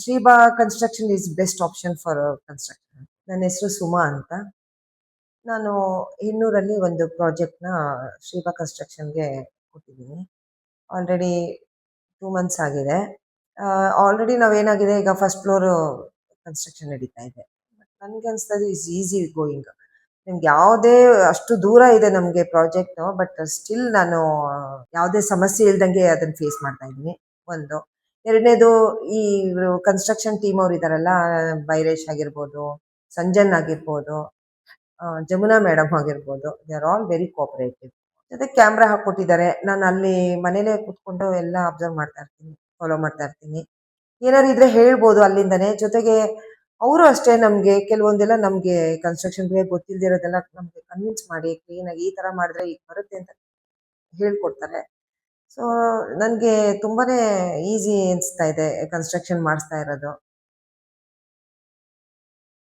ಶ್ರೀಬಾ construction is best option for construction. ನನ್ನ ಹೆಸರು ಸುಮಾ ಅಂತ. ನಾನು ಹಿನ್ನೂರಲ್ಲಿ ಒಂದು ಪ್ರಾಜೆಕ್ಟ್‌ನ ಶ್ರೀಬಾ ಕನ್ಸ್ಟ್ರಕ್ಷನ್‌ಗೆ ಕೊಟ್ಟಿದ್ದೀನಿ. ಆಲ್ರೆಡಿ 2 ಮಂತ್ಸ್ ಆಗಿದೆ. ಆಲ್ರೆಡಿ ನಾವೇನಾಗಿದೆ ಈಗ ಫಸ್ಟ್ ಫ್ಲೋರು ಕನ್ಸ್ಟ್ರಕ್ಷನ್ ನಡೀತಾ ಇದೆ. ನನಗನ್ಸ್ತಾ ಇದೆ ಈಸಿ ಗೋಯಿಂಗ್. ನಿಮ್ಗೆ ಯಾವುದೇ ಅಷ್ಟು ದೂರ ಇದೆ ನಮಗೆ ಪ್ರಾಜೆಕ್ಟು. ಬಟ್ ಸ್ಟಿಲ್ ನಾನು ಯಾವುದೇ ಸಮಸ್ಯೆ ಇಲ್ದಂಗೆ ಅದನ್ನ ಫೇಸ್ ಮಾಡ್ತಾ ಇದ್ದೀನಿ. ಒಂದು. ಎರಡನೇದು ಈ ಕನ್ಸ್ಟ್ರಕ್ಷನ್ ಟೀಮ್ ಅವ್ರು ಇದಾರಲ್ಲ, ಬೈರೇಶ್ ಆಗಿರ್ಬೋದು, ಸಂಜನ್ ಆಗಿರ್ಬೋದು, ಜಮುನಾ ಮೇಡಮ್ ಆಗಿರ್ಬೋದು, they are all very cooperative. ಜೊತೆಗೆ ಕ್ಯಾಮ್ರಾ ಹಾಕ್ಕೊಟ್ಟಿದ್ದಾರೆ. ನಾನು ಅಲ್ಲಿ ಮನೇಲೇ ಕೂತ್ಕೊಂಡು ಎಲ್ಲ ಅಬ್ಸರ್ವ್ ಮಾಡ್ತಾ ಇರ್ತೀನಿ, ಫಾಲೋ ಮಾಡ್ತಾ ಇರ್ತೀನಿ. ಏನಾದ್ರು ಇದ್ರೆ ಹೇಳ್ಬೋದು ಅಲ್ಲಿಂದನೇ. ಜೊತೆಗೆ ಅವರು ಅಷ್ಟೇ ನಮಗೆ ಕೆಲವೊಂದೆಲ್ಲ ನಮಗೆ ಕನ್ಸ್ಟ್ರಕ್ಷನ್ ಬಗ್ಗೆ ಗೊತ್ತಿಲ್ಲದೆ ಇರೋದೆಲ್ಲ ನಮಗೆ ಕನ್ವಿನ್ಸ್ ಮಾಡಿ ಕ್ಲೀನಾಗಿ ಈ ಥರ ಮಾಡಿದ್ರೆ ಈಗ ಬರುತ್ತೆ ಅಂತ ಹೇಳ್ಕೊಡ್ತಾರೆ. ಸೊ ನನಗೆ ತುಂಬಾನೇ ಈಸಿ ಅನಿಸ್ತಾ ಇದೆ ಕನ್ಸ್ಟ್ರಕ್ಷನ್ ಮಾಡಿಸ್ತಾ ಇರೋದು.